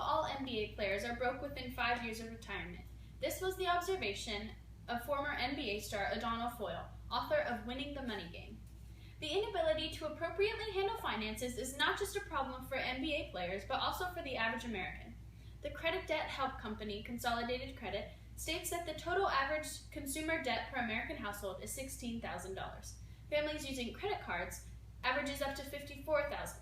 all NBA players are broke within 5 years of retirement. This was the observation of former NBA star O'Donnell Foyle, author of Winning the Money Game. The inability to appropriately handle finances is not just a problem for NBA players, but also for the average American. The credit debt help company, Consolidated Credit, states that the total average consumer debt per American household is $16,000. Families using credit cards averages up to $54,000.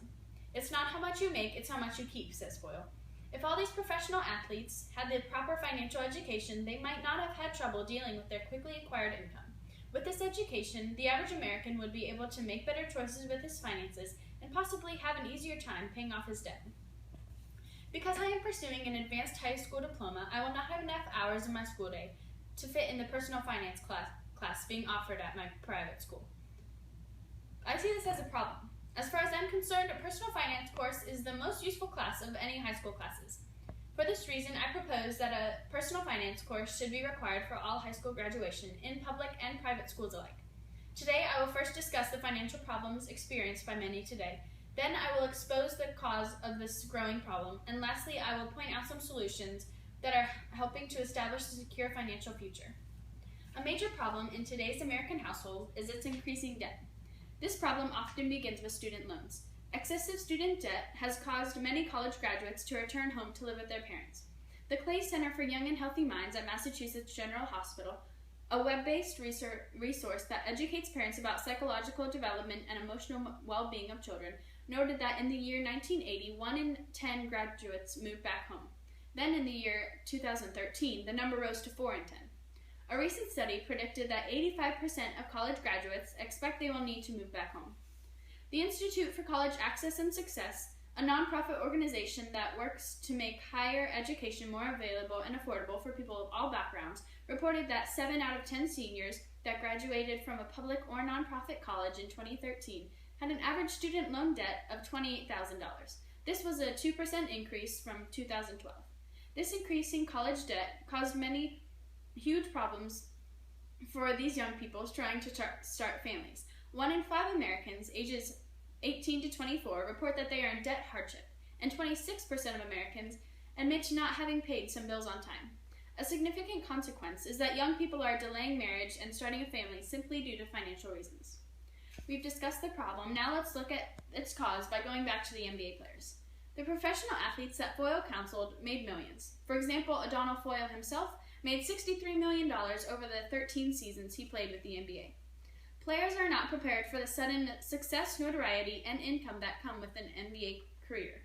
It's not how much you make, it's how much you keep, says Foyle. If all these professional athletes had the proper financial education, they might not have had trouble dealing with their quickly acquired income. With this education, the average American would be able to make better choices with his finances and possibly have an easier time paying off his debt. Because I am pursuing an advanced high school diploma, I will not have enough hours in my school day to fit in the personal finance class being offered at my private school. I see this as a problem. As far as I'm concerned, a personal finance course is the most useful class of any high school classes. For this reason, I propose that a personal finance course should be required for all high school graduation in public and private schools alike. Today, I will first discuss the financial problems experienced by many today. Then I will expose the cause of this growing problem, and lastly, I will point out some solutions that are helping to establish a secure financial future. A major problem in today's American household is its increasing debt. This problem often begins with student loans. Excessive student debt has caused many college graduates to return home to live with their parents. The Clay Center for Young and Healthy Minds at Massachusetts General Hospital, a web-based resource that educates parents about psychological development and emotional well-being of children, noted that in the year 1980, 1 in 10 graduates moved back home. Then in the year 2013, the number rose to 4 in 10. A recent study predicted that 85% of college graduates expect they will need to move back home. The Institute for College Access and Success, a nonprofit organization that works to make higher education more available and affordable for people of all backgrounds, reported that 7 out of 10 seniors that graduated from a public or nonprofit college in 2013 had an average student loan debt of $28,000. This was a 2% increase from 2012. This increasing college debt caused many huge problems for these young people trying to start families. 1 in 5 Americans ages 18 to 24 report that they are in debt hardship, and 26% of Americans admit to not having paid some bills on time. A significant consequence is that young people are delaying marriage and starting a family simply due to financial reasons. We've discussed the problem, now let's look at its cause by going back to the NBA players. The professional athletes that Foyle counseled made millions. For example, O'Donnell Foyle himself made $63 million over the 13 seasons he played with the NBA. Players are not prepared for the sudden success, notoriety, and income that come with an NBA career.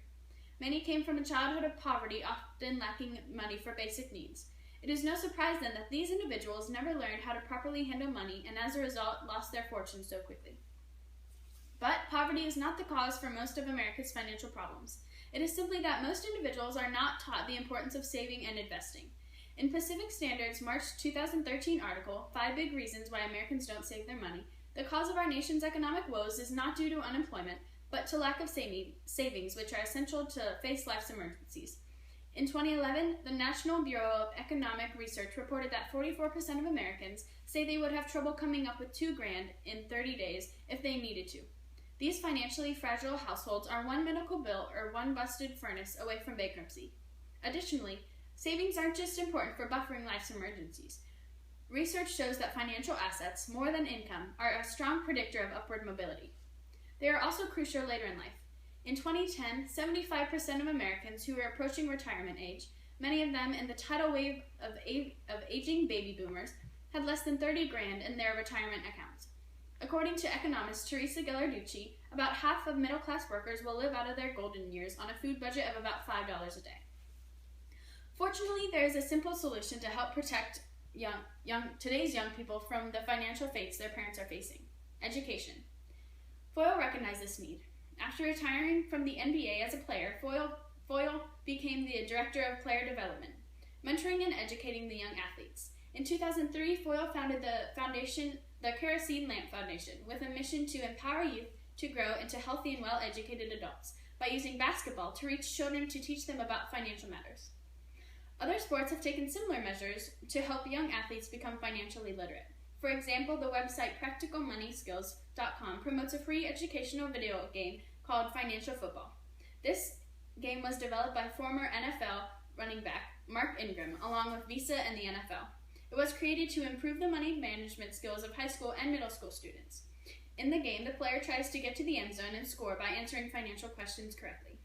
Many came from a childhood of poverty, often lacking money for basic needs. It is no surprise then that these individuals never learned how to properly handle money and as a result lost their fortunes so quickly. But poverty is not the cause for most of America's financial problems. It is simply that most individuals are not taught the importance of saving and investing. In Pacific Standard's March 2013 article, 5 Big Reasons Why Americans Don't Save Their Money, the cause of our nation's economic woes is not due to unemployment, but to lack of savings, which are essential to face life's emergencies. In 2011, the National Bureau of Economic Research reported that 44% of Americans say they would have trouble coming up with $2,000 in 30 days if they needed to. These financially fragile households are one medical bill or one busted furnace away from bankruptcy. Additionally, savings aren't just important for buffering life's emergencies. Research shows that financial assets, more than income, are a strong predictor of upward mobility. They are also crucial later in life. In 2010, 75% of Americans who were approaching retirement age, many of them in the tidal wave of aging baby boomers, had less than $30,000 in their retirement accounts. According to economist Teresa Ghilarducci, about half of middle-class workers will live out of their golden years on a food budget of about $5 a day. Fortunately, there is a simple solution to help protect today's young people from the financial fates their parents are facing: education. Foyle recognized this need. After retiring from the NBA as a player, Foyle became the director of player development, mentoring and educating the young athletes. In 2003, Foyle founded the Kerosene Lamp Foundation, with a mission to empower youth to grow into healthy and well-educated adults by using basketball to reach children to teach them about financial matters. Other sports have taken similar measures to help young athletes become financially literate. For example, the website PracticalMoneySkills.com promotes a free educational video game called Financial Football. This game was developed by former NFL running back Mark Ingram, along with Visa and the NFL. It was created to improve the money management skills of high school and middle school students. In the game, the player tries to get to the end zone and score by answering financial questions correctly.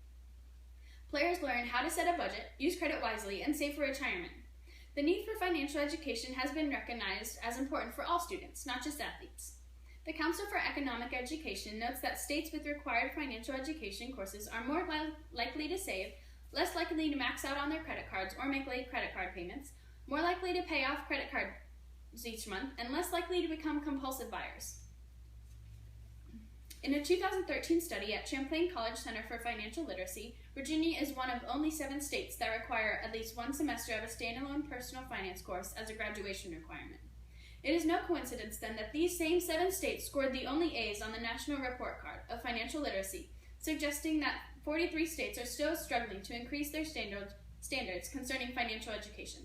Players learn how to set a budget, use credit wisely, and save for retirement. The need for financial education has been recognized as important for all students, not just athletes. The Council for Economic Education notes that states with required financial education courses are more likely to save, less likely to max out on their credit cards or make late credit card payments, more likely to pay off credit cards each month, and less likely to become compulsive buyers. In a 2013 study at Champlain College Center for Financial Literacy, Virginia is one of only 7 states that require at least 1 semester of a standalone personal finance course as a graduation requirement. It is no coincidence, then, that these same 7 states scored the only A's on the National Report Card of Financial Literacy, suggesting that 43 states are still struggling to increase their standards concerning financial education.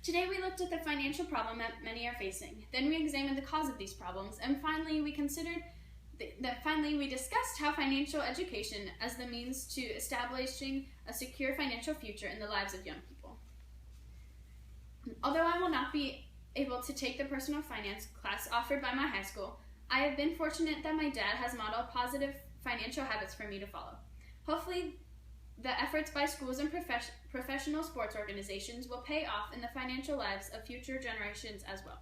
Today we looked at the financial problem that many are facing. Then we examined the cause of these problems, and finally we discussed how financial education as the means to establishing a secure financial future in the lives of young people. Although I will not be able to take the personal finance class offered by my high school, I have been fortunate that my dad has modeled positive financial habits for me to follow. Hopefully, the efforts by schools and professional sports organizations will pay off in the financial lives of future generations as well.